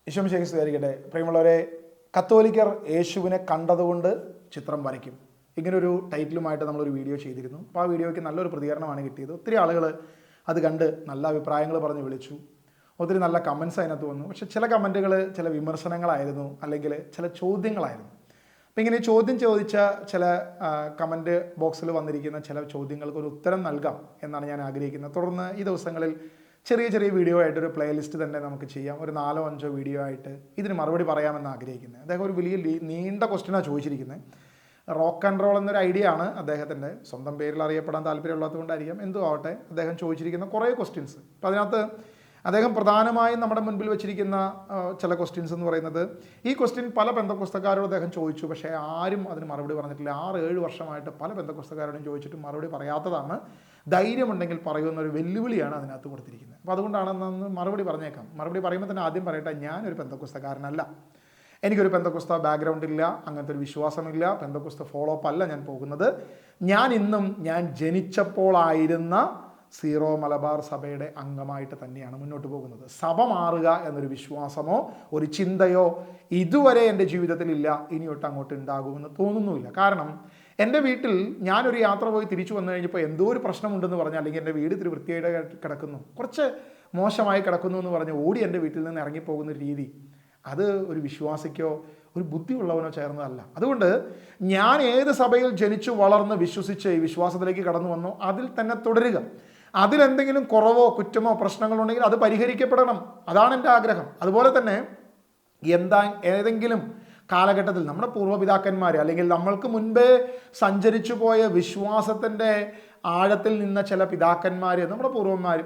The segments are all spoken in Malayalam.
ഈശോമിശിഹായ്ക്ക് സ്തുതിയായിരിക്കട്ടെ. പ്രിയമുള്ളവരെ, കത്തോലിക്കർ യേശുവിനെ കണ്ടതുകൊണ്ട് ചിത്രം വരയ്ക്കും, ഇങ്ങനൊരു ടൈറ്റിലുമായിട്ട് നമ്മളൊരു വീഡിയോ ചെയ്തിരുന്നു. അപ്പോൾ ആ വീഡിയോയ്ക്ക് നല്ലൊരു പ്രതികരണമാണ് കിട്ടിയത്. ഒത്തിരി ആളുകൾ അത് കണ്ട് നല്ല അഭിപ്രായങ്ങൾ പറഞ്ഞ് വിളിച്ചു. ഒത്തിരി നല്ല കമൻസ് അതിനകത്ത് വന്നു. പക്ഷേ ചില കമൻറ്റുകൾ ചില വിമർശനങ്ങളായിരുന്നു, അല്ലെങ്കിൽ ചില ചോദ്യങ്ങളായിരുന്നു. അപ്പോൾ ഇങ്ങനെ ചോദ്യം ചോദിച്ച ചില കമൻറ്റ് ബോക്സിൽ വന്നിരിക്കുന്ന ചില ചോദ്യങ്ങൾക്ക് ഒരു ഉത്തരം നൽകാം എന്നാണ് ഞാൻ ആഗ്രഹിക്കുന്നത്. തുടർന്ന് ഈ ദിവസങ്ങളിൽ ചെറിയ ചെറിയ വീഡിയോ ആയിട്ട് ഒരു പ്ലേലിസ്റ്റ് തന്നെ നമുക്ക് ചെയ്യാം. ഒരു 4-5 വീഡിയോ ആയിട്ട് ഇതിന് മറുപടി പറയാമെന്ന് ആഗ്രഹിക്കുന്നത്. അദ്ദേഹം ഒരു വലിയ നീണ്ട ക്വസ്റ്റ്യനാണ് ചോദിച്ചിരിക്കുന്നത്. റോക്ക് ആൻഡ് റോൾ എന്നൊരു ഐഡിയ ആണ് അദ്ദേഹത്തിൻ്റെ. സ്വന്തം പേരിൽ അറിയപ്പെടാൻ താല്പര്യമുള്ളതുകൊണ്ടായിരിക്കാം, എന്തോ ആവട്ടെ, അദ്ദേഹം ചോദിച്ചിരിക്കുന്ന കുറേ ക്വസ്റ്റ്യൻസ്. അപ്പോൾ അതിനകത്ത് അദ്ദേഹം പ്രധാനമായും നമ്മുടെ മുൻപിൽ വെച്ചിരിക്കുന്ന ചില ക്വസ്റ്റ്യൻസ് എന്ന് പറയുന്നത്, ഈ ക്വസ്റ്റ്യൻ പല പെന്തക്കോസ്തക്കാരോട് അദ്ദേഹം ചോദിച്ചു, പക്ഷേ ആരും അതിന് മറുപടി പറഞ്ഞിട്ടില്ല. 6-7 വർഷമായിട്ട് പല പെന്തക്കോസ്തക്കാരോടും ചോദിച്ചിട്ട് മറുപടി പറയാത്തതാണ്. ധൈര്യമുണ്ടെങ്കിൽ പറയുന്നൊരു വെല്ലുവിളിയാണ് അതിനകത്ത് കൊടുത്തിരിക്കുന്നത്. അപ്പോൾ അതുകൊണ്ടാണെന്ന് മറുപടി പറഞ്ഞേക്കാം. മറുപടി പറയുമ്പോൾ തന്നെ ആദ്യം പറയട്ടെ, ഞാനൊരു പെന്തക്കോസ്തക്കാരനല്ല. എനിക്കൊരു പെന്തക്കോസ്ത ബാക്ക്ഗ്രൗണ്ട് ഇല്ല, അങ്ങനത്തെ ഒരു വിശ്വാസമില്ല, പെന്തക്കോസ്ത ഫോളോ അപ്പ് അല്ല ഞാൻ പോകുന്നത്. ഞാൻ ജനിച്ചപ്പോളായിരുന്ന സീറോ മലബാർ സഭയുടെ അംഗമായിട്ട് തന്നെയാണ് മുന്നോട്ട് പോകുന്നത്. സഭ മാറുക എന്നൊരു വിശ്വാസമോ ഒരു ചിന്തയോ ഇതുവരെ എൻ്റെ ജീവിതത്തിൽ ഇല്ല, ഇനിയൊട്ട് അങ്ങോട്ട് ഉണ്ടാകുമെന്ന് തോന്നുന്നുമില്ല. കാരണം എൻ്റെ വീട്ടിൽ ഞാനൊരു യാത്ര പോയി തിരിച്ചു വന്നു കഴിഞ്ഞപ്പോൾ എന്തോ ഒരു പ്രശ്നമുണ്ടെന്ന് പറഞ്ഞാൽ, അല്ലെങ്കിൽ എൻ്റെ വീട് ഇത്തിരി വൃത്തിയായിട്ട് കിടക്കുന്നു, കുറച്ച് മോശമായി കിടക്കുന്നു എന്ന് പറഞ്ഞ് ഓടി എൻ്റെ വീട്ടിൽ നിന്ന് ഇറങ്ങിപ്പോകുന്ന രീതി, അത് ഒരു വിശ്വാസിക്കോ ഒരു ബുദ്ധിയുള്ളവനോ ചേർന്നതല്ല. അതുകൊണ്ട് ഞാൻ ഏത് സഭയിൽ ജനിച്ചു വളർന്ന് വിശ്വസിച്ച് ഈ വിശ്വാസത്തിലേക്ക് കടന്നു വന്നോ അതിൽ തന്നെ തുടരുക. അതിലെന്തെങ്കിലും കുറവോ കുറ്റമോ പ്രശ്നങ്ങളുണ്ടെങ്കിൽ അത് പരിഹരിക്കപ്പെടണം, അതാണ് എൻ്റെ ആഗ്രഹം. അതുപോലെ തന്നെ ഏതെങ്കിലും കാലഘട്ടത്തിൽ നമ്മുടെ പൂർവ്വപിതാക്കന്മാർ, അല്ലെങ്കിൽ നമ്മൾക്ക് മുൻപേ സഞ്ചരിച്ചു പോയ വിശ്വാസത്തിൻ്റെ ആഴത്തിൽ നിന്ന ചില പിതാക്കന്മാർ, നമ്മുടെ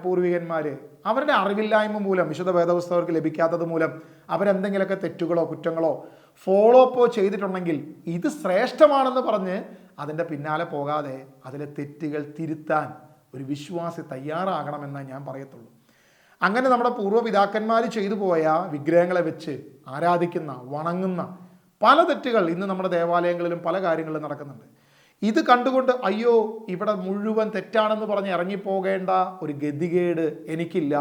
പൂർവികന്മാർ, അവരുടെ അറിവില്ലായ്മ മൂലം, വിശുദ്ധ വേദപുസ്തകർക്ക് ലഭിക്കാത്തത് മൂലം അവരെന്തെങ്കിലുമൊക്കെ തെറ്റുകളോ കുറ്റങ്ങളോ ഫോളോ അപ്പോ ചെയ്തിട്ടുണ്ടെങ്കിൽ ഇത് ശ്രേഷ്ഠമാണെന്ന് പറഞ്ഞ് അതിൻ്റെ പിന്നാലെ പോകാതെ അതിലെ തെറ്റുകൾ തിരുത്താൻ ഒരു വിശ്വാസി തയ്യാറാകണമെന്നേ ഞാൻ പറയത്തുള്ളൂ. അങ്ങനെ നമ്മുടെ പൂർവ്വപിതാക്കന്മാർ ചെയ്തു പോയ വിഗ്രഹങ്ങളെ വെച്ച് ആരാധിക്കുന്ന, വണങ്ങുന്ന പല തെറ്റുകൾ ഇന്ന് നമ്മുടെ ദേവാലയങ്ങളിലും പല കാര്യങ്ങളിലും നടക്കുന്നുണ്ട്. ഇത് കണ്ടുകൊണ്ട് അയ്യോ ഇവിടെ മുഴുവൻ തെറ്റാണെന്ന് പറഞ്ഞ് ഇറങ്ങിപ്പോകേണ്ട ഒരു ഗതികേട് എനിക്കില്ല.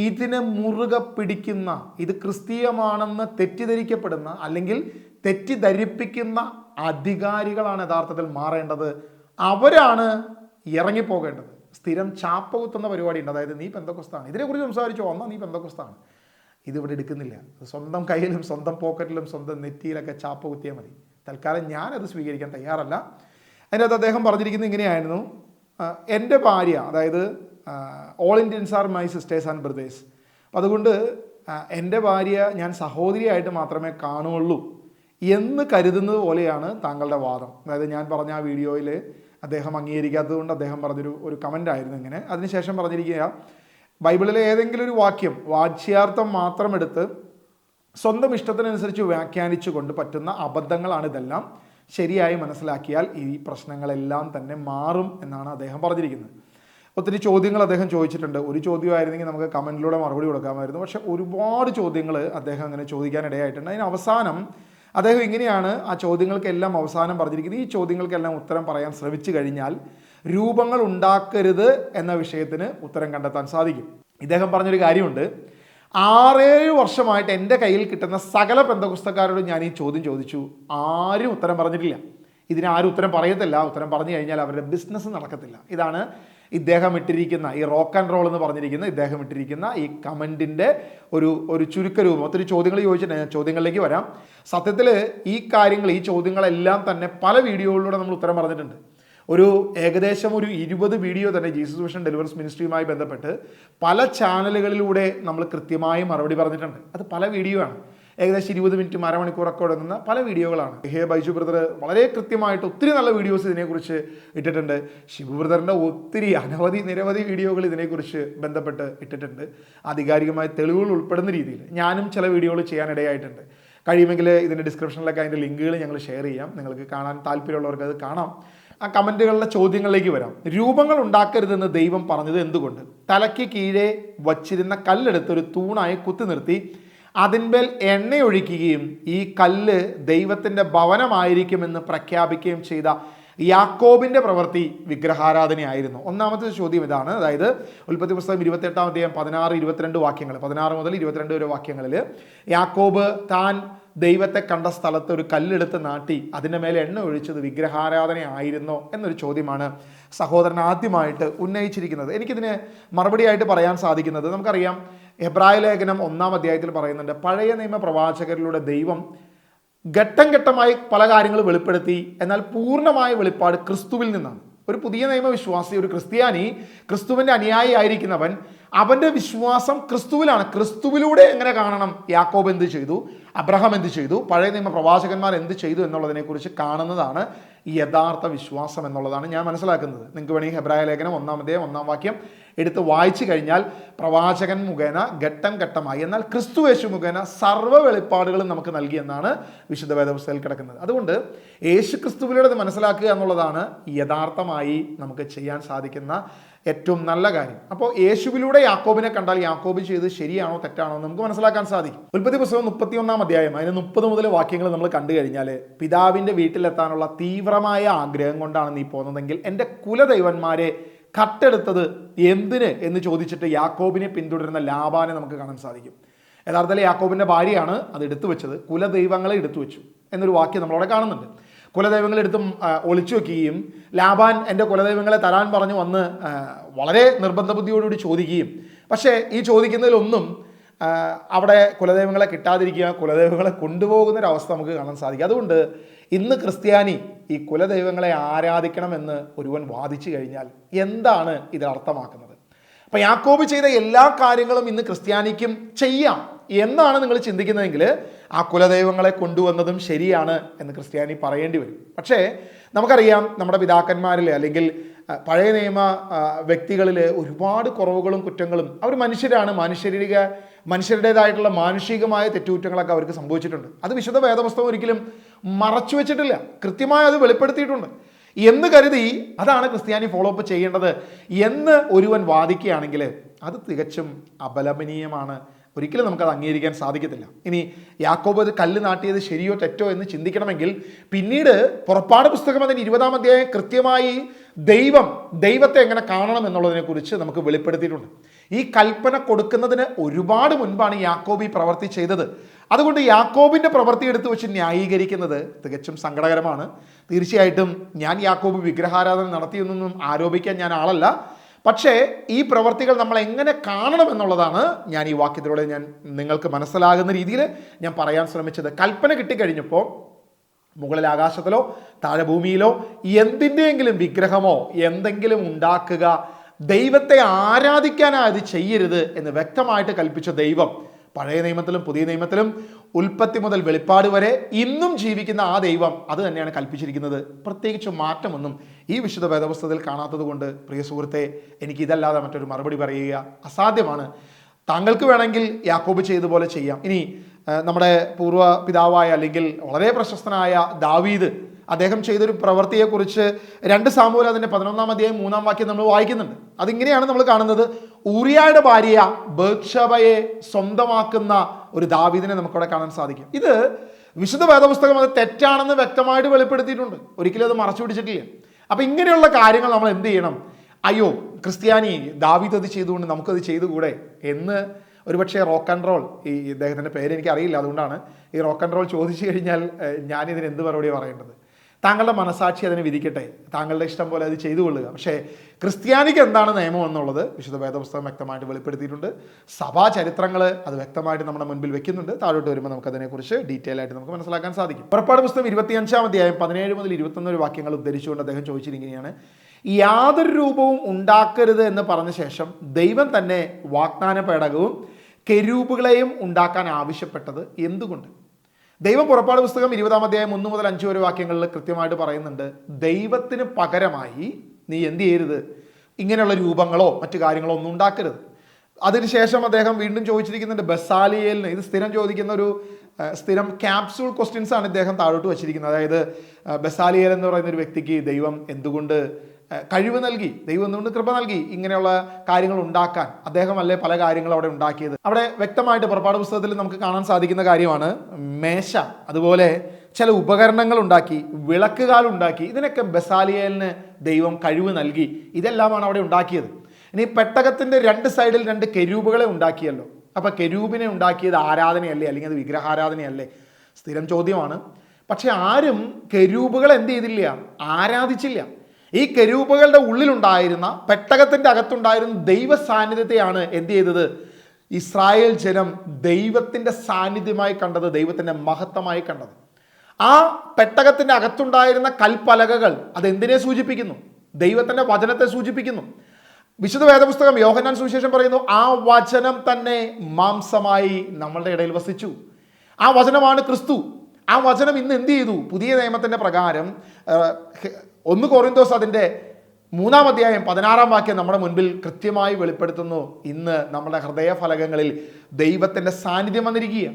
ഇതിനെ മുറുകെ പിടിക്കുന്ന, ഇത് ക്രിസ്തീയമാണെന്ന് തെറ്റിദ്ധരിക്കപ്പെടുന്ന അല്ലെങ്കിൽ തെറ്റിദ്ധരിപ്പിക്കുന്ന അധികാരികളാണ് യഥാർത്ഥത്തിൽ മാറേണ്ടത്. അവരാണ് ഇറങ്ങിപ്പോകേണ്ടത്. സ്ഥിരം ചാപ്പ കുത്തുന്ന പരിപാടി ഉണ്ട്. അതായത് നീ പെന്തക്കോസ്താണ്, ഇതിനെക്കുറിച്ച് സംസാരിച്ചോ, ഒന്നാ നീ പെന്തക്കോസ്താണ്, ഇതിവിടെ എടുക്കുന്നില്ല. സ്വന്തം കയ്യിലും സ്വന്തം പോക്കറ്റിലും സ്വന്തം നെറ്റിയിലൊക്കെ ചാപ്പ കുത്തിയാൽ മതി. തൽക്കാലം ഞാനത് സ്വീകരിക്കാൻ തയ്യാറല്ല. അതിനകത്ത് അദ്ദേഹം പറഞ്ഞിരിക്കുന്നത് ഇങ്ങനെയായിരുന്നു: എൻ്റെ ഭാര്യ, അതായത് all Indians are my sisters and brothers, അതുകൊണ്ട് എൻ്റെ ഭാര്യ ഞാൻ സഹോദരിയായിട്ട് മാത്രമേ കാണുകയുള്ളൂ എന്ന് കരുതുന്നത് പോലെയാണ് താങ്കളുടെ വാദം. അതായത് ഞാൻ പറഞ്ഞ ആ വീഡിയോയിൽ അദ്ദേഹം അംഗീകരിക്കാത്തത് കൊണ്ട് അദ്ദേഹം പറഞ്ഞൊരു കമൻ്റ് ആയിരുന്നു ഇങ്ങനെ. അതിനുശേഷം പറഞ്ഞിരിക്കുക, ബൈബിളിലെ ഏതെങ്കിലും ഒരു വാക്യം വാച്യാർത്ഥം മാത്രം എടുത്ത് സ്വന്തം ഇഷ്ടത്തിനനുസരിച്ച് വ്യാഖ്യാനിച്ചു കൊണ്ട് പറ്റുന്ന അബദ്ധങ്ങളാണ് ഇതെല്ലാം. ശരിയായി മനസ്സിലാക്കിയാൽ ഈ പ്രശ്നങ്ങളെല്ലാം തന്നെ മാറും എന്നാണ് അദ്ദേഹം പറഞ്ഞിരിക്കുന്നത്. ഒത്തിരി ചോദ്യങ്ങൾ അദ്ദേഹം ചോദിച്ചിട്ടുണ്ട്. ഒരു ചോദ്യമായിരുന്നെങ്കിൽ നമുക്ക് കമൻറ്റിലൂടെ മറുപടി കൊടുക്കാമായിരുന്നു. പക്ഷേ ഒരുപാട് ചോദ്യങ്ങൾ അദ്ദേഹം അങ്ങനെ ചോദിക്കാനിടയായിട്ടുണ്ട്. അതിന് അവസാനം അദ്ദേഹം ഇങ്ങനെയാണ് ആ ചോദ്യങ്ങൾക്കെല്ലാം അവസാനം പറഞ്ഞിരിക്കുന്നത്: ഈ ചോദ്യങ്ങൾക്കെല്ലാം ഉത്തരം പറയാൻ ശ്രമിച്ചു കഴിഞ്ഞാൽ രൂപങ്ങൾ ഉണ്ടാക്കരുത് എന്ന വിഷയത്തിന് ഉത്തരം കണ്ടെത്താൻ സാധിക്കും. ഇദ്ദേഹം പറഞ്ഞൊരു കാര്യമുണ്ട്: 6-7 വർഷമായിട്ട് എൻ്റെ കയ്യിൽ കിട്ടുന്ന സകല പെന്തക്കോസ്തക്കാരോടും ഞാൻ ഈ ചോദ്യം ചോദിച്ചു, ആരും ഉത്തരം പറഞ്ഞിട്ടില്ല. ഇതിനാരും ഉത്തരം പറയത്തില്ല. ഉത്തരം പറഞ്ഞു കഴിഞ്ഞാൽ അവരുടെ ബിസിനസ് നടക്കത്തില്ല. ഇതാണ് ഇദ്ദേഹം ഇട്ടിരിക്കുന്ന ഈ റോക്ക് ആൻഡ് റോൾ എന്ന് പറഞ്ഞിരിക്കുന്ന ഇദ്ദേഹം ഇട്ടിരിക്കുന്ന ഈ കമൻറ്റിൻ്റെ ഒരു ചുരുക്കരൂപം. ഒത്തിരി ചോദ്യങ്ങൾ ചോദിച്ചിട്ടുണ്ട്, ഞാൻ ചോദ്യങ്ങളിലേക്ക് വരാം. സത്യത്തിൽ ഈ ചോദ്യങ്ങളെല്ലാം തന്നെ പല വീഡിയോകളിലൂടെ നമ്മൾ ഉത്തരം പറഞ്ഞിട്ടുണ്ട്. ഏകദേശം 20 വീഡിയോ തന്നെ ജീസസ് വിഷൻ ഡെലിവറൻസ് മിനിസ്ട്രിയുമായി ബന്ധപ്പെട്ട് പല ചാനലുകളിലൂടെ നമ്മൾ കൃത്യമായി മറുപടി പറഞ്ഞിട്ടുണ്ട്. അത് പല വീഡിയോ ആണ്, ഏകദേശം 20 മിനിറ്റും അരമണിക്കൂറൊക്കെ ഒടുങ്ങുന്ന പല വീഡിയോകളാണ്. ബൈജു ബ്രദർ വളരെ കൃത്യമായിട്ട് ഒത്തിരി നല്ല വീഡിയോസ് ഇതിനെക്കുറിച്ച് ഇട്ടിട്ടുണ്ട്. ഷിബു ബ്രദറിൻ്റെ നിരവധി വീഡിയോകൾ ഇതിനെക്കുറിച്ച് ബന്ധപ്പെട്ട് ഇട്ടിട്ടുണ്ട്. ആധികാരികമായ തെളിവുകൾ ഉൾപ്പെടുന്ന രീതിയിൽ ഞാനും ചില വീഡിയോകൾ ചെയ്യാനിടയായിട്ടുണ്ട്. കഴിയുമെങ്കിൽ ഇതിൻ്റെ ഡിസ്ക്രിപ്ഷനിലൊക്കെ അതിൻ്റെ ലിങ്കുകൾ ഞങ്ങൾ ഷെയർ ചെയ്യാം. നിങ്ങൾക്ക് കാണാൻ താല്പര്യമുള്ളവർക്ക് അത് കാണാം. ആ കമൻറ്റുകളിലെ ചോദ്യങ്ങളിലേക്ക് വരാം. രൂപങ്ങൾ ഉണ്ടാക്കരുതെന്ന് ദൈവം പറഞ്ഞത് എന്തുകൊണ്ട്? തലയ്ക്ക് കീഴെ വച്ചിരുന്ന കല്ലെടുത്തൊരു തൂണായി കുത്തി നിർത്തി അതിന്മേൽ എണ്ണയൊഴിക്കുകയും ഈ കല്ല് ദൈവത്തിൻ്റെ ഭവനമായിരിക്കുമെന്ന് പ്രഖ്യാപിക്കുകയും ചെയ്ത യാക്കോബിന്റെ പ്രവൃത്തി വിഗ്രഹാരാധനയായിരുന്നു? ഒന്നാമത്തെ ചോദ്യം ഇതാണ്. അതായത് ഉൽപ്പത്തി പുസ്തകം 28-ാം അധ്യായം 16-22 വാക്യങ്ങൾ, 16 മുതൽ 22 വരെ വാക്യങ്ങളിൽ യാക്കോബ് താൻ ദൈവത്തെ കണ്ട സ്ഥലത്ത് ഒരു കല്ലെടുത്ത് നാട്ടി അതിൻ്റെ മേലെ എണ്ണ ഒഴിച്ചത് വിഗ്രഹാരാധന ആയിരുന്നോ എന്നൊരു ചോദ്യമാണ് സഹോദരൻ ആദ്യമായിട്ട് ഉന്നയിച്ചിരിക്കുന്നത്. എനിക്കിതിന് മറുപടിയായിട്ട് പറയാൻ സാധിക്കുന്നത്, നമുക്കറിയാം എബ്രായ ലേഖനം 1-ാം അധ്യായത്തിൽ പറയുന്നുണ്ട്, പഴയ നിയമ പ്രവാചകരിലൂടെ ദൈവം ഘട്ടം ഘട്ടമായി പല കാര്യങ്ങൾ വെളിപ്പെടുത്തി, എന്നാൽ പൂർണ്ണമായ വെളിപ്പാട് ക്രിസ്തുവിൽ നിന്നാണ്. ഒരു പുതിയ നിയമവിശ്വാസി, ഒരു ക്രിസ്ത്യാനി, ക്രിസ്തുവിൻ്റെ അനുയായി ആയിരിക്കുന്നവൻ, അവൻ്റെ വിശ്വാസം ക്രിസ്തുവിലാണ്. ക്രിസ്തുവിലൂടെ എങ്ങനെ കാണണം, യാക്കോബ് എന്ത് ചെയ്തു, അബ്രഹാം എന്ത് ചെയ്തു, പഴയ നിയമ പ്രവാചകന്മാർ എന്ത് ചെയ്തു എന്നുള്ളതിനെക്കുറിച്ച് കാണുന്നതാണ് യഥാർത്ഥ വിശ്വാസം എന്നുള്ളതാണ് ഞാൻ മനസ്സിലാക്കുന്നത്. നിങ്ങൾക്ക് വേണമെങ്കിൽ എബ്രായ ലേഖനം 1-ാം അധ്യായം 1-ാം വാക്യം എടുത്ത് വായിച്ചു കഴിഞ്ഞാൽ പ്രവാചകൻ മുഖേന ഘട്ടം ഘട്ടമായി, എന്നാൽ ക്രിസ്തു യേശു മുഖേന സർവ്വ വെളിപ്പാടുകളും നമുക്ക് നൽകി എന്നാണ് വിശുദ്ധ വേദപുസ്തകത്തിൽ കിടക്കുന്നത്. അതുകൊണ്ട് യേശു ക്രിസ്തുവിലൂടെ മനസ്സിലാക്കുക എന്നുള്ളതാണ് യഥാർത്ഥമായി നമുക്ക് ചെയ്യാൻ സാധിക്കുന്ന ഏറ്റവും നല്ല കാര്യം. അപ്പോൾ യേശുവിലൂടെ യാക്കോബിനെ കണ്ടാൽ യാക്കോബ് ചെയ്ത് ശരിയാണോ തെറ്റാണോ എന്ന് നമുക്ക് മനസ്സിലാക്കാൻ സാധിക്കും. ഉൽപ്പത്തി പുസ്തകം 31-ാം അധ്യായം അതിന് 30 മുതൽ വാക്യങ്ങൾ നമ്മൾ കണ്ടു കഴിഞ്ഞാൽ, പിതാവിൻ്റെ വീട്ടിലെത്താനുള്ള തീവ്രമായ ആഗ്രഹം കൊണ്ടാണ് നീ പോകുന്നതെങ്കിൽ എൻ്റെ കുലദൈവന്മാരെ കട്ടെടുത്തത് എന്തിന് എന്ന് ചോദിച്ചിട്ട് യാക്കോബിനെ പിന്തുടരുന്ന ലാബാനെ നമുക്ക് കാണാൻ സാധിക്കും. യഥാർത്ഥത്തിൽ യാക്കോബിൻ്റെ ഭാര്യയാണ് അത് എടുത്തു വെച്ചത്, കുലദൈവങ്ങളെ എടുത്തു വെച്ചു എന്നൊരു വാക്യം നമ്മളവിടെ കാണുന്നുണ്ട്. കുലദൈവങ്ങളെടുത്ത് ഒളിച്ചു വെക്കുകയും ലാബാൻ എൻ്റെ കുലദൈവങ്ങളെ തരാൻ പറഞ്ഞു വന്ന് വളരെ നിർബന്ധ ബുദ്ധിയോടുകൂടി ചോദിക്കുകയും, പക്ഷേ ഈ ചോദിക്കുന്നതിലൊന്നും അവിടെ കുലദൈവങ്ങളെ കിട്ടാതിരിക്കുക, കുലദൈവങ്ങളെ കൊണ്ടുപോകുന്നൊരവസ്ഥ നമുക്ക് കാണാൻ സാധിക്കും. അതുകൊണ്ട് ഇന്ന് ക്രിസ്ത്യാനി ഈ കുലദൈവങ്ങളെ ആരാധിക്കണമെന്ന് ഒരുവൻ വാദിച്ചു കഴിഞ്ഞാൽ എന്താണ് ഇത് അർത്ഥമാക്കുന്നത്? അപ്പം യാക്കോബ് ചെയ്ത എല്ലാ കാര്യങ്ങളും ഇന്ന് ക്രിസ്ത്യാനിക്കും ചെയ്യാം എന്നാണ് നിങ്ങൾ ചിന്തിക്കുന്നതെങ്കിൽ ആ കുലദൈവങ്ങളെ കൊണ്ടുവന്നതും ശരിയാണ് എന്ന് ക്രിസ്ത്യാനി പറയേണ്ടി വരും. പക്ഷേ നമുക്കറിയാം നമ്മുടെ പിതാക്കന്മാരിൽ അല്ലെങ്കിൽ പഴയ നിയമ വ്യക്തികളിൽ ഒരുപാട് കുറവുകളും കുറ്റങ്ങളും, അവർ മനുഷ്യരാണ്, മനുഷ്യരുടേതായിട്ടുള്ള മാനുഷികമായ തെറ്റുകുറ്റങ്ങളൊക്കെ അവർക്ക് സംഭവിച്ചിട്ടുണ്ട്. അത് വിശുദ്ധ വേദപുസ്തകം ഒരിക്കലും മറച്ചു വെച്ചിട്ടില്ല, കൃത്യമായി അത് വെളിപ്പെടുത്തിയിട്ടുണ്ട് എന്ന് കരുതി അതാണ് ക്രിസ്ത്യാനി ഫോളോ അപ്പ് ചെയ്യേണ്ടത് എന്ന് ഒരുവൻ വാദിക്കുകയാണെങ്കിൽ അത് തികച്ചും അപലപനീയമാണ്. ഒരിക്കലും നമുക്കത് അംഗീകരിക്കാൻ സാധിക്കത്തില്ല. ഇനി യാക്കോബ് അത് കല്ല് നാട്ടിയത് ശരിയോ തെറ്റോ എന്ന് ചിന്തിക്കണമെങ്കിൽ പിന്നീട് പുറപ്പാട് പുസ്തകം അതിന് 20-ാം അധ്യായം കൃത്യമായി ദൈവത്തെ എങ്ങനെ കാണണം എന്നുള്ളതിനെക്കുറിച്ച് നമുക്ക് വെളിപ്പെടുത്തിയിട്ടുണ്ട്. ഈ കൽപ്പന കൊടുക്കുന്നതിന് ഒരുപാട് മുൻപാണ് യാക്കോബ് ഈ പ്രവൃത്തി ചെയ്തത്. അതുകൊണ്ട് യാക്കോബിൻ്റെ പ്രവൃത്തി എടുത്ത് വെച്ച് ന്യായീകരിക്കുന്നത് തികച്ചും സങ്കടകരമാണ്. തീർച്ചയായിട്ടും ഞാൻ യാക്കോബ് വിഗ്രഹാരാധന നടത്തിയെന്നൊന്നും ആരോപിക്കാൻ ഞാൻ ആളല്ല. പക്ഷേ ഈ പ്രവർത്തികൾ നമ്മൾ എങ്ങനെ കാണണം എന്നുള്ളതാണ് ഞാൻ ഈ വാക്യത്തിലൂടെ ഞാൻ നിങ്ങൾക്ക് മനസ്സിലാകുന്ന രീതിയിൽ ഞാൻ പറയാൻ ശ്രമിച്ചത്. കൽപ്പന കിട്ടിക്കഴിഞ്ഞപ്പോൾ മുകളിൽ ആകാശത്തിലോ താഴെ ഭൂമിയിലോ എന്തിൻ്റെയെങ്കിലും വിഗ്രഹമോ എന്തെങ്കിലും ഉണ്ടാക്കുക, ദൈവത്തെ ആരാധിക്കാനായി അത് ചെയ്യരുത് എന്ന് വ്യക്തമായിട്ട് കൽപ്പിച്ച ദൈവം പഴയ നിയമത്തിലും പുതിയ നിയമത്തിലും ഉൽപ്പത്തി മുതൽ വെളിപ്പാട് വരെ ഇന്നും ജീവിക്കുന്ന ആ ദൈവം അത് തന്നെയാണ് കൽപ്പിച്ചിരിക്കുന്നത്. പ്രത്യേകിച്ച് മാറ്റമൊന്നും ഈ വിശുദ്ധ വേദപുസ്തകത്തിൽ കാണാത്തത് കൊണ്ട് പ്രിയ സുഹൃത്തെ, എനിക്ക് ഇതല്ലാതെ മറ്റൊരു മറുപടി പറയുക അസാധ്യമാണ്. താങ്കൾക്ക് വേണമെങ്കിൽ യാക്കോബ് ചെയ്തതുപോലെ ചെയ്യാം. ഇനി നമ്മുടെ പൂർവ്വ പിതാവായ അല്ലെങ്കിൽ വളരെ പ്രശസ്തനായ ദാവീദ്, അദ്ദേഹം ചെയ്തൊരു പ്രവൃത്തിയെക്കുറിച്ച് 2 സാമുവേൽ അതിൻ്റെ 11-ാം അധ്യായം 3-ാം വാക്യം നമ്മൾ വായിക്കുന്നുണ്ട്. അതിങ്ങനെയാണ് നമ്മൾ കാണുന്നത്. ഊറിയയുടെ ഭാര്യ ബത്ശബയെ സ്വന്തമാക്കുന്ന ഒരു ദാവീദിനെ നമുക്കവിടെ കാണാൻ സാധിക്കും. ഇത് വിശുദ്ധ വേദപുസ്തകം അത് തെറ്റാണെന്ന് വ്യക്തമായിട്ട് വെളിപ്പെടുത്തിയിട്ടുണ്ട്, ഒരിക്കലും അത് മറച്ചു പിടിച്ചിട്ടില്ല. അപ്പം ഇങ്ങനെയുള്ള കാര്യങ്ങൾ നമ്മൾ എന്ത് ചെയ്യണം? അയ്യോ ക്രിസ്ത്യാനി ദാവീദ് അത് ചെയ്തുകൊണ്ട് നമുക്കത് ചെയ്തുകൂടെ എന്ന് ഒരുപക്ഷെ റോക്ക് ആൻഡ് റോൾ, ഈ ഇദ്ദേഹത്തിൻ്റെ പേര് എനിക്ക് അറിയില്ല, അതുകൊണ്ടാണ് ഈ റോക്ക് ആൻഡ് റോൾ ചോദിച്ചു കഴിഞ്ഞാൽ ഞാനിതിന് എന്ത് മറുപടിയാണ് പറയേണ്ടത്? താങ്കളുടെ മനസാക്ഷി അതിനെ വിധിക്കട്ടെ, താങ്കളുടെ ഇഷ്ടം പോലെ അത് ചെയ്തു കൊള്ളുക. പക്ഷേ ക്രിസ്ത്യാനിക്ക് എന്താണ് നിയമം എന്നുള്ളത് വിശുദ്ധ വേദപുസ്തകം വ്യക്തമായിട്ട് വെളിപ്പെടുത്തിയിട്ടുണ്ട്. സഭാ ചരിത്രങ്ങൾ അത് വ്യക്തമായിട്ട് നമ്മുടെ മുൻപിൽ വെക്കുന്നുണ്ട്. താഴോട്ട് വരുമ്പോൾ നമുക്ക് അതിനെക്കുറിച്ച് ഡീറ്റെയിൽ ആയിട്ട് നമുക്ക് മനസ്സിലാക്കാൻ സാധിക്കും. പുറപ്പാട് പുസ്തകം 25-ാം അധ്യായം 17 മുതൽ 21 വാക്യങ്ങൾ ഉദ്ധരിച്ചുകൊണ്ട് അദ്ദേഹം ചോദിച്ചിരിക്കുകയാണ്, യാതൊരു രൂപവും ഉണ്ടാക്കരുത് എന്ന് പറഞ്ഞ ശേഷം ദൈവം തന്നെ വാഗ്ദാന പേടകവും കെരൂബുകളെയും ഉണ്ടാക്കാൻ ആവശ്യപ്പെട്ടത് എന്തുകൊണ്ട്? ദൈവം പുറപ്പാട് പുസ്തകം 20-ാം അധ്യായം 1 മുതൽ 5 വരെ വാക്യങ്ങളിൽ കൃത്യമായിട്ട് പറയുന്നുണ്ട്, ദൈവത്തിന് പകരമായി നീ എന്ത് ചെയ്യരുത്, ഇങ്ങനെയുള്ള രൂപങ്ങളോ മറ്റു കാര്യങ്ങളോ ഒന്നും ഉണ്ടാക്കരുത്. അതിനുശേഷം അദ്ദേഹം വീണ്ടും ചോദിച്ചിരിക്കുന്നുണ്ട് ബസാലിയേലിന്. ഇത് സ്ഥിരം ചോദിക്കുന്ന ഒരു സ്ഥിരം ക്യാപ്സൂൾ ക്വസ്റ്റ്യൻസ് ആണ് ഇദ്ദേഹം താഴോട്ട് വച്ചിരിക്കുന്നത്. അതായത് ബസാലിയേൽ എന്ന് പറയുന്ന ഒരു വ്യക്തിക്ക് ദൈവം എന്തുകൊണ്ട് കഴിവ് നൽകി, ദൈവം എന്തുകൊണ്ട് കൃപ നൽകി ഇങ്ങനെയുള്ള കാര്യങ്ങൾ ഉണ്ടാക്കാൻ? അദ്ദേഹമല്ലേ പല കാര്യങ്ങളും അവിടെ ഉണ്ടാക്കിയത്. അവിടെ വ്യക്തമായിട്ട് പുറപ്പാട് പുസ്തകത്തിൽ നമുക്ക് കാണാൻ സാധിക്കുന്ന കാര്യമാണ് മേശ, അതുപോലെ ചില ഉപകരണങ്ങൾ ഉണ്ടാക്കി, വിളക്കുകാലുണ്ടാക്കി. ഇതിനൊക്കെ ബസാലിയേലിന് ദൈവം കഴിവ് നൽകി. ഇതെല്ലാമാണ് അവിടെ ഉണ്ടാക്കിയത്. ഇനി പെട്ടകത്തിൻ്റെ 2 സൈഡിൽ 2 കെരൂബുകളെ ഉണ്ടാക്കിയല്ലോ. അപ്പോൾ കെരൂബിനെ ഉണ്ടാക്കിയത് ആരാധനയല്ലേ, അല്ലെങ്കിൽ അത് വിഗ്രഹാരാധനയല്ലേ? സ്ഥിരം ചോദ്യമാണ്. പക്ഷെ ആരും കെരൂബുകൾ എന്ത് ചെയ്തില്ല? ആരാധിച്ചില്ല. ഈ കെരൂബുകളുടെ ഉള്ളിലുണ്ടായിരുന്ന, പെട്ടകത്തിൻ്റെ അകത്തുണ്ടായിരുന്ന ദൈവ സാന്നിധ്യത്തെയാണ് എന്ത് ചെയ്തത്? ഇസ്രായേൽ ജനം ദൈവത്തിൻ്റെ സാന്നിധ്യമായി കണ്ടത്, ദൈവത്തിൻ്റെ മഹത്വമായി കണ്ടത്. ആ പെട്ടകത്തിൻ്റെ അകത്തുണ്ടായിരുന്ന കൽപ്പലകകൾ അതെന്തിനെ സൂചിപ്പിക്കുന്നു? ദൈവത്തിൻ്റെ വചനത്തെ സൂചിപ്പിക്കുന്നു. വിശുദ്ധ വേദപുസ്തകം യോഹന്നാൻ സുവിശേഷം പറയുന്നു, ആ വചനം തന്നെ മാംസമായി നമ്മളുടെ ഇടയിൽ വസിച്ചു. ആ വചനമാണ് ക്രിസ്തു. ആ വചനം ഇന്ന് എന്ത് ചെയ്തു? പുതിയ നിയമത്തിൻ്റെ പ്രകാരം 1 കൊറിന്തോസ് അതിൻ്റെ 3-ാം അധ്യായം 16-ാം വാക്യം നമ്മുടെ മുൻപിൽ കൃത്യമായി വെളിപ്പെടുത്തുന്നു. ഇന്ന് നമ്മുടെ ഹൃദയഫലകങ്ങളിൽ ദൈവത്തിൻ്റെ സാന്നിധ്യം വന്നിരിക്കുക.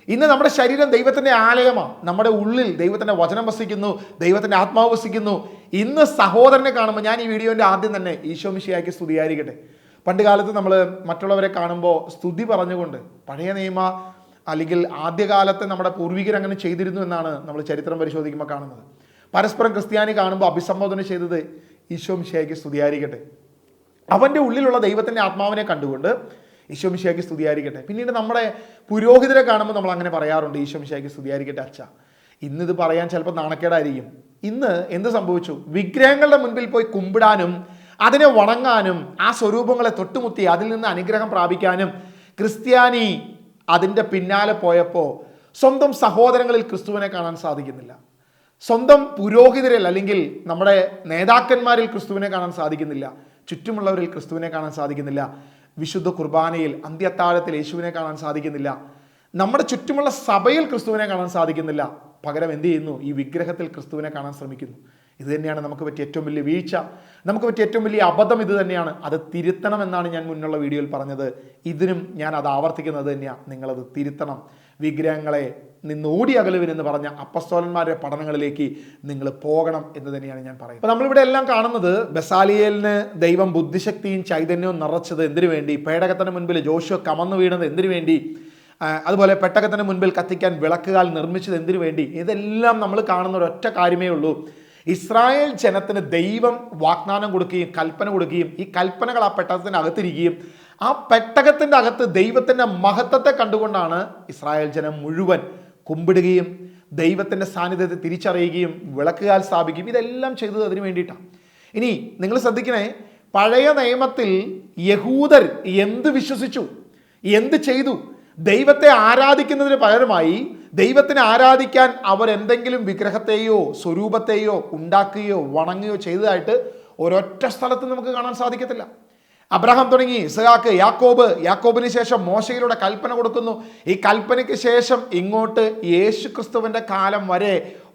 ഇന്ന് നമ്മുടെ ശരീരം ദൈവത്തിൻ്റെ ആലയമാണ്. നമ്മുടെ ഉള്ളിൽ ദൈവത്തിൻ്റെ വചനം വസിക്കുന്നു, ദൈവത്തിൻ്റെ ആത്മാവ് വസിക്കുന്നു. ഇന്ന് സഹോദരനെ കാണുമ്പോൾ, ഞാൻ ഈ വീഡിയോൻ്റെ ആദ്യം തന്നെ ഈശോ മിശിഹായ്ക്ക് സ്തുതിയായിരിക്കട്ടെ. പണ്ട് കാലത്ത് നമ്മൾ മറ്റുള്ളവരെ കാണുമ്പോൾ സ്തുതി പറഞ്ഞുകൊണ്ട്, പഴയ നിയമ അല്ലെങ്കിൽ ആദ്യകാലത്തെ നമ്മുടെ പൂർവികർ അങ്ങനെ ചെയ്തിരുന്നു എന്നാണ് നമ്മൾ ചരിത്രം പരിശോധിക്കുമ്പോൾ കാണുന്നത്. പരസ്പരം ക്രിസ്ത്യാനി കാണുമ്പോൾ അഭിസംബോധന ചെയ്തത് ഈശോ മിശിഹായ്ക്ക് സ്തുതിയായിരിക്കട്ടെ. അവൻ്റെ ഉള്ളിലുള്ള ദൈവത്തിൻ്റെ ആത്മാവിനെ കണ്ടുകൊണ്ട് ഈശോ മിശിഹായ്ക്ക് സ്തുതിയായിരിക്കട്ടെ. പിന്നീട് നമ്മുടെ പുരോഹിതരെ കാണുമ്പോൾ നമ്മൾ അങ്ങനെ പറയാറുണ്ട്, ഈശോ മിശിഹായ്ക്ക് സ്തുതിയായിരിക്കട്ടെ അച്ഛ. ഇന്നിത് പറയാൻ ചിലപ്പോൾ നാണക്കേടായിരിക്കും. ഇന്ന് എന്ത് സംഭവിച്ചു? വിഗ്രഹങ്ങളുടെ മുൻപിൽ പോയി കുമ്പിടാനും അതിനെ വണങ്ങാനും ആ സ്വരൂപങ്ങളെ തൊട്ടുമുത്തി അതിൽ നിന്ന് അനുഗ്രഹം പ്രാപിക്കാനും ക്രിസ്ത്യാനി അതിൻ്റെ പിന്നാലെ പോയപ്പോൾ സ്വന്തം സഹോദരങ്ങളിൽ ക്രിസ്തുവിനെ കാണാൻ സാധിക്കുന്നില്ല. സ്വന്തം പുരോഹിതരിൽ അല്ലെങ്കിൽ നമ്മുടെ നേതാക്കന്മാരിൽ ക്രിസ്തുവിനെ കാണാൻ സാധിക്കുന്നില്ല. ചുറ്റുമുള്ളവരിൽ ക്രിസ്തുവിനെ കാണാൻ സാധിക്കുന്നില്ല. വിശുദ്ധ കുർബാനയിൽ അന്ത്യത്താഴത്തിൽ യേശുവിനെ കാണാൻ സാധിക്കുന്നില്ല. നമ്മുടെ ചുറ്റുമുള്ള സഭയിൽ ക്രിസ്തുവിനെ കാണാൻ സാധിക്കുന്നില്ല. പകരം എന്ത് ചെയ്യുന്നു? ഈ വിഗ്രഹത്തിൽ ക്രിസ്തുവിനെ കാണാൻ ശ്രമിക്കുന്നു. ഇത് തന്നെയാണ് നമുക്ക് പറ്റിയ ഏറ്റവും വലിയ വീഴ്ച, നമുക്ക് പറ്റിയ ഏറ്റവും വലിയ അബദ്ധം ഇത് തന്നെയാണ്. അത് തിരുത്തണമെന്നാണ് ഞാൻ മുന്നുള്ള വീഡിയോയിൽ പറഞ്ഞത്. ഇതിനും ഞാൻ അത് ആവർത്തിക്കുന്നത് തന്നെയാണ്, നിങ്ങളത് തിരുത്തണം. വിഗ്രഹങ്ങളെ നിന്ന് ഓടി അകലുവിനെന്ന് പറഞ്ഞ അപ്പസ്തോലന്മാരുടെ പഠനങ്ങളിലേക്ക് നിങ്ങൾ പോകണം എന്ന് തന്നെയാണ് ഞാൻ പറയുന്നത്. അപ്പോൾ നമ്മളിവിടെ എല്ലാം കാണുന്നത് ബസാലിയേലിന് ദൈവം ബുദ്ധിശക്തിയും ചൈതന്യവും നിറച്ചത് എന്തിനു വേണ്ടി? പേടകത്തിന് മുൻപിൽ ജോഷുവ കമന്നു വീണത് എന്തിനു വേണ്ടി? അതുപോലെ പെട്ടകത്തിന് മുൻപിൽ കത്തിക്കാൻ വിളക്കുകാൽ നിർമ്മിച്ചത് എന്തിനു വേണ്ടി? ഇതെല്ലാം നമ്മൾ കാണുന്ന ഒരൊറ്റ കാര്യമേ ഉള്ളൂ. ഇസ്രായേൽ ജനത്തിന് ദൈവം വാഗ്ദാനം കൊടുക്കുകയും കൽപ്പന കൊടുക്കുകയും ഈ കൽപ്പനകൾ ആ പെട്ടകത്തിൻ്റെ അകത്തിരിക്കുകയും ആ പെട്ടകത്തിൻ്റെ അകത്ത് ദൈവത്തിൻ്റെ മഹത്വത്തെ കണ്ടുകൊണ്ടാണ് ഇസ്രായേൽ ജനം മുഴുവൻ കുമ്പിടുകയും ദൈവത്തിൻ്റെ സാന്നിധ്യത്തെ തിരിച്ചറിയുകയും വിളക്കുകാൽ സ്ഥാപിക്കുകയും ഇതെല്ലാം ചെയ്തത് അതിനു വേണ്ടിയിട്ടാണ്. ഇനി നിങ്ങൾ ശ്രദ്ധിക്കണേ, പഴയ നിയമത്തിൽ യഹൂദർ എന്ത് വിശ്വസിച്ചു, എന്ത് ചെയ്തു? ദൈവത്തെ ആരാധിക്കുന്നതിന് പകരമായി ദൈവത്തിനെ ആരാധിക്കാൻ അവർ എന്തെങ്കിലും വിഗ്രഹത്തെയോ സ്വരൂപത്തെയോ ഉണ്ടാക്കുകയോ വണങ്ങുകയോ ചെയ്തതായിട്ട് ഒരൊറ്റ സ്ഥലത്ത് നമുക്ക് കാണാൻ സാധിക്കത്തില്ല. അബ്രഹാം തുടങ്ങി ഇസ്ഹാക്ക്, യാക്കോബിന് ശേഷം മോശയിലൂടെ കൽപ്പന കൊടുക്കുന്നു. ഈ കൽപ്പനയ്ക്ക് ശേഷം ഇങ്ങോട്ട് യേശു ക്രിസ്തുവിൻ്റെ കാലം വരെ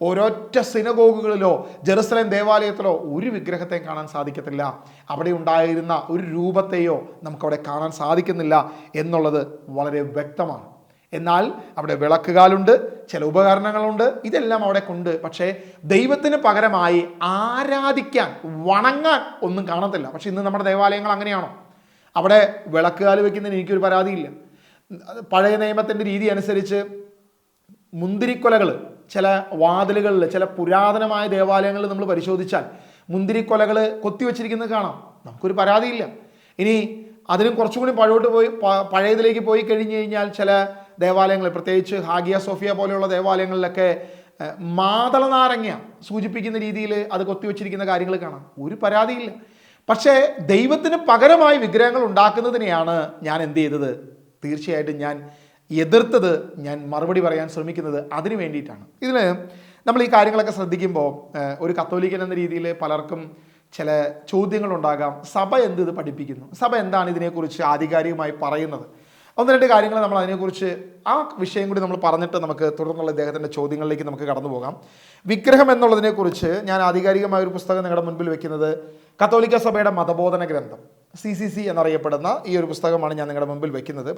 ഒരൊറ്റ സിനഗോഗുകളിലോ ജെറുസലേം ദേവാലയത്തിലോ ഒരു വിഗ്രഹത്തെ കാണാൻ സാധിക്കത്തില്ല. അവിടെ ഉണ്ടായിരുന്ന ഒരു രൂപത്തെയോ നമുക്കവിടെ കാണാൻ സാധിക്കുന്നില്ല എന്നുള്ളത് വളരെ വ്യക്തമാണ്. എന്നാൽ അവിടെ വിളക്കുകാലുണ്ട്, ചില ഉപകരണങ്ങളുണ്ട്, ഇതെല്ലാം അവിടെ കൊണ്ട്. പക്ഷേ ദൈവത്തിന് പകരമായി ആരാധിക്കാൻ, വണങ്ങാൻ ഒന്നും കാണത്തില്ല. പക്ഷെ ഇന്ന് നമ്മുടെ ദേവാലയങ്ങൾ അങ്ങനെയാണോ? അവിടെ വിളക്കുകാല് വെക്കുന്നതിന് എനിക്കൊരു പരാതിയില്ല. പഴയ നിയമത്തിൻ്റെ രീതി അനുസരിച്ച് മുന്തിരിക്കൊലകൾ ചില വാതിലുകളിൽ, ചില പുരാതനമായ ദേവാലയങ്ങളിൽ നമ്മൾ പരിശോധിച്ചാൽ മുന്തിരിക്കൊലകൾ കൊത്തിവെച്ചിരിക്കുന്നത് കാണാം. നമുക്കൊരു പരാതിയില്ല. ഇനി അതിനും കുറച്ചുകൂടി പഴയതിലേക്ക് പോയി കഴിഞ്ഞ് കഴിഞ്ഞാൽ ചില ദേവാലയങ്ങൾ, പ്രത്യേകിച്ച് ഹാഗിയ സോഫിയ പോലെയുള്ള ദേവാലയങ്ങളിലൊക്കെ മാതള നാരങ്ങ സൂചിപ്പിക്കുന്ന രീതിയിൽ അത് കൊത്തിവെച്ചിരിക്കുന്ന കാര്യങ്ങൾ കാണാം. ഒരു പരാതിയില്ല. പക്ഷേ ദൈവത്തിന് പകരമായി വിഗ്രഹങ്ങൾ ഉണ്ടാക്കുന്നതിനെയാണ് ഞാൻ എന്ത് ചെയ്തത്? തീർച്ചയായിട്ടും ഞാൻ എതിർത്തത്. ഞാൻ മറുപടി പറയാൻ ശ്രമിക്കുന്നത് അതിന് വേണ്ടിയിട്ടാണ്. ഇതിൽ നമ്മൾ ഈ കാര്യങ്ങളൊക്കെ ശ്രദ്ധിക്കുമ്പോൾ ഒരു കത്തോലിക്കൻ എന്ന രീതിയിൽ പലർക്കും ചില ചോദ്യങ്ങളുണ്ടാകാം. സഭ എന്ത് ഇത് പഠിപ്പിക്കുന്നു? സഭ എന്താണ് ഇതിനെക്കുറിച്ച് ആധികാരികമായി പറയുന്നത്? 1-2 കാര്യങ്ങൾ നമ്മൾ അതിനെക്കുറിച്ച് ആ വിഷയം കൂടി നമ്മൾ പറഞ്ഞിട്ട് നമുക്ക് തുടർന്നുള്ള ഇദ്ദേഹത്തിൻ്റെ ചോദ്യങ്ങളിലേക്ക് നമുക്ക് കടന്നു പോകാം. വിഗ്രഹം എന്നുള്ളതിനെക്കുറിച്ച് ഞാൻ ആധികാരികമായ ഒരു പുസ്തകം നിങ്ങളുടെ മുൻപിൽ വെക്കുന്നത് കത്തോലിക്ക സഭയുടെ മതബോധന ഗ്രന്ഥം CCC എന്നറിയപ്പെടുന്ന ഈ ഒരു പുസ്തകമാണ് ഞാൻ നിങ്ങളുടെ മുമ്പിൽ വെക്കുന്നത്.